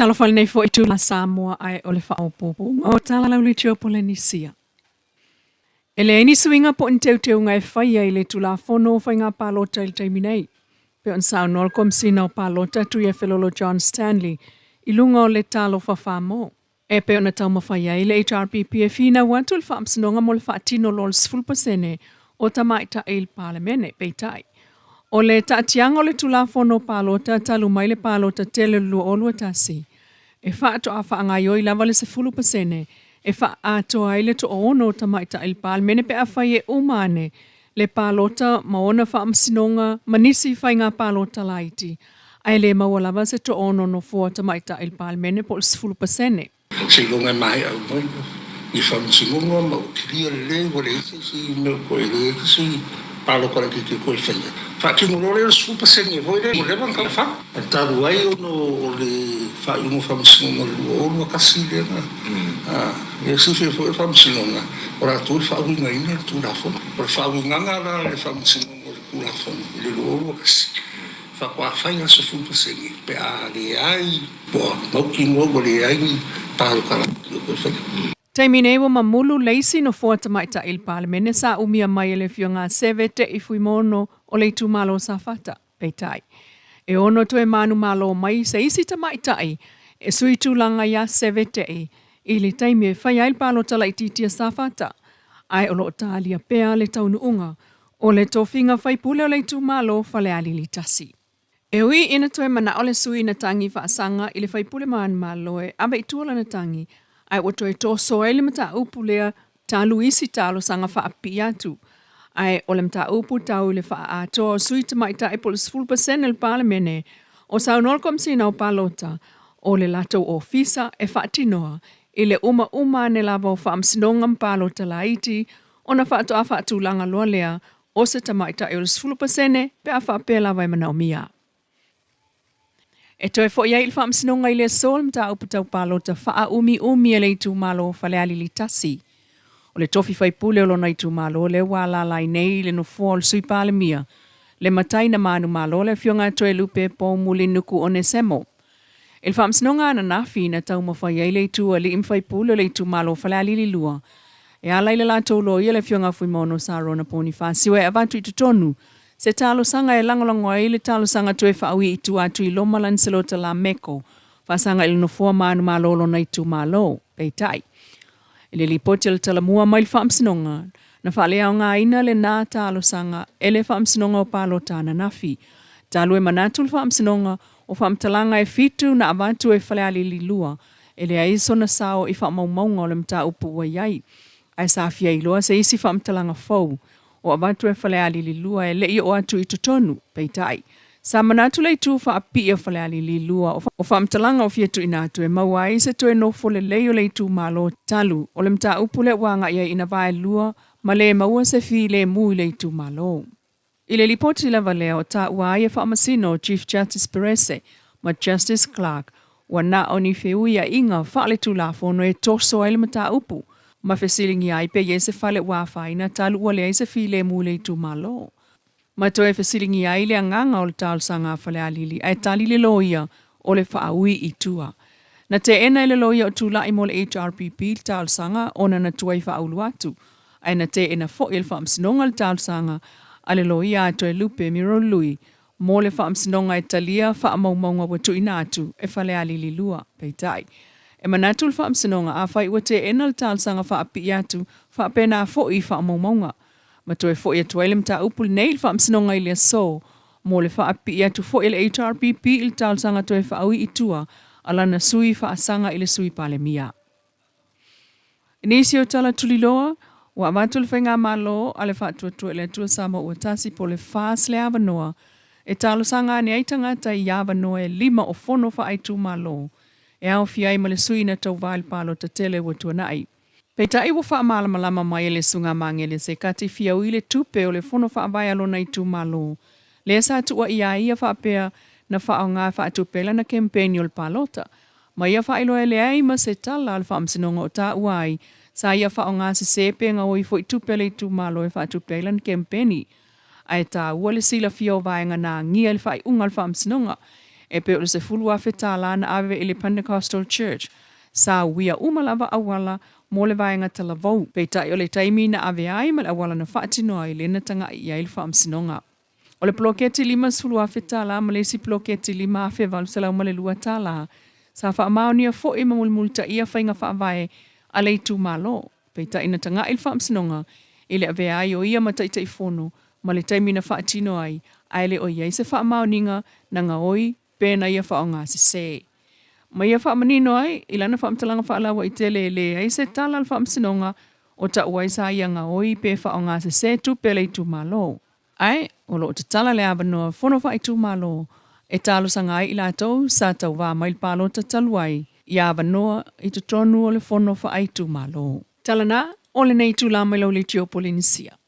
talafal nei fo itu la Samoa ai o le whaopopo o tala lau le tio Polynesia. E le ini suinga po nteu teu ngai whai ai le tula fono whai ngā pālota il taimi nei. Pe on sao nol kom sina o pālota tu e whelolo John Stanley i lunga o le talo whawhamo. E pe ona tau mawhai ai le HRPP e whina watu le whaamsinonga mo le whaatino lol 10% o tamaita il parlemene peitai. O le taatianga o le tulafono pālota talu mai le pālota tele lua o lua tasi. E whaato a whaangai oi lava le 10%. E whaato ai le to ono tamaita il parlemene pe a whai e umane le pālota maona whaamsinonga manisi whai ngā pālota laiti. Ai le maua lava se to ono no fua tamaita il parlemene po le 10%. Se longa mai au mai i whaamsinonga ma o kiria le o le si me koe le si palo kora ki koe whaia. Whakingo lore le supa sengi e voire mo lewan ka wha. An taru ai ono o le whaingo whamsinonga lua o lua kasi lena. E si whi fo e whamsinonga. Ora tu e whainga ina tu rafon. Ora whainga ngara le whamsinonga le ku rafon. Le lua o lua kasi. Whakua whainga sa fupa sengi. Pe a le ai. Boa mauki ngogo le ai ni palo kara ki koe whaia. Taimi nei wa mamulu leisi no fua tamaita il parlemene sa umia mai le fionga sevete i fui mono o le tu malo sa fata, peitai. E ono to e manu malo mai se isi tamaitai e sui tu langa ya sevete i le taimi e whai il palo tala i titia sa fata. Ai o lo talia pea le taunu unga o le tofinga whai pule o le tu malo fale ali li tasi. E ui ina to e mana o le sui na tangi whaasanga i le whai pule maan malo e abe i tuola na tangi ai wato e toso e le mata upu lea talu isi talo sanga wha api atu. Ai o le mata upu tau le wha ato sui tamaita e polis 10% el parlemene o sao nolkom sina o palota o le lato ofisa e wha atinoa i le uma ne lava o wha amsinonga palota laiti o na wha ato a wha atu langa loa lea o se tamaita e polis 10% pe a wha apea lava e mana o mia. E toi fo iai il whaamsinonga i le sol mta upu tau pālota wha umi e le itu malo whale ali li tasi. O le tofi whai pule o lona itu malo le wala lai nei le no fuol sui pāle mia. Le matai na manu malo le fionga toe lupe po muli nuku o ne semo. Il whaamsinonga ana nafi na tau ma whai ai le itu a li im whai pule o le itu malo whale ali li lua. E alai le la tolo ia le fionga fui mono sa rona poni whasiwe avantu i tutonu. Se talo sanga e langolango ai le talo sanga tue whaawi i tu atu i lomalan selota la meko. Whasanga ili no fua manu malolo na i tu malo. Peitai. Ile li poti le tala mua mai le whaamsinonga. Na whalea o ngā ina le nā talo sanga e le whaamsinonga o palo tāna nafi. Talo e manatu le whaamsinonga o whaamtalanga e fitu na avantu e whalea li lua. Ele a iso na sao i whaamaumaunga o le mta upu wa iai. Ai safia i loa se isi whaamtalanga FOU. O avantu e whale ali li lua e lei o atu i tutonu, peitai. Sa manatu lei tu wha api e whale ali li lua o whaamtalanga o fiatu ina atu e maua i se toe no fole lei o lei tu malo talu. O le mta upule wanga ia ina vae lua ma le maua se fi le mui lei tu malo. I le lipoti lava lea o ta ua ia whaamasino Chief Justice Perese ma Justice Clark wa na oni FOU ia inga whaale tu la fono e toso ele mta upu. Ma fesilingi ai pe ye se fale wa faina talu ua le se file mule tu malo. Ma toe fesilingi ai le nganga o le tal sanga fale alili ai tali le loia o le whaaui i tua. Na te ena le loia o tula i mo le HRPP tal sanga ona na tuai whaaulu atu. Ai na te ena fo il whaamsinonga le tal sanga a le loia a toe lupe miro lui mo le whaamsinonga e talia whaamaumaunga watu ina atu e fale alili lua peitai. E manatu le whaamsinonga a whai ua te ena le tālsanga whaapi atu whaapena fo i whaamaumaunga. Ma toe fo i atu ele mta upul nei le whaamsinonga i le so mo le whaapi atu fo i le HRPP i le tālsanga toe whaaui i tua alana sui whaasanga i le sui pale mia. Inisi o tala tuliloa, wa amatu le whainga malo a le whaatuatua le atua sama ua tasi po le whaas le avanoa e tālsanga ni aitanga tai avanoa e 5 o fono whaaitu malo. E au fiai ma le sui na tau vail palo ta tele wa tuanai. Peita i wa wha malama mai le sunga mangele se kati fiau i le tupe o le fono wha vai alo na i tu malo. Le sa tua ia wha pea na wha o ngā wha atupela na kempeni o le palota. Ma ia wha ilo ele ai ma se tala al wha amsinonga o ta uai. Sa ia wha o ngā se sepe nga oi fo i tupele i tu malo e wha atupela na kempeni. Ai ta ua le sila fiau vai nga nā ngia le wha i unga al wha amsinonga. e pe o le se fulu a whetala na awe i le Pentecostal Church. Sa wia umalava awala mo le vaenga tala vau. Peitai o le taimi na awe ai ma le awala na whaatino ai le na tanga i aile whaamsinonga. O le ploketi 5 fulu a whetala ma le si ploketi 5 a whewalu salau ma le lua tala. Sa wha maonia fo i mamulmulta ia whainga wha avae a le tu malo. Peitai na tanga i le whaamsinonga i le awe ai o ia mataitai fono ma le taimi na whaatino ai aile o iai se wha maoninga na nga oi pēna ia wha o ngā se se. Ma ia wha manino ai, ilana wha amtalanga wha alawa i tele le ai se tala al wha amsinonga o ta uai sa ia nga oi pē wha o ngā se se tu pele i tu malo. Ai, o lo o te tala le abanoa fono wha i tu malo e talo sa ngai i lātou sa tau wā mail palo ta taluai i abanoa i te tonu o le fono wha i tu malo. Talana, o le nei tu la mai lau le tio Polynesia.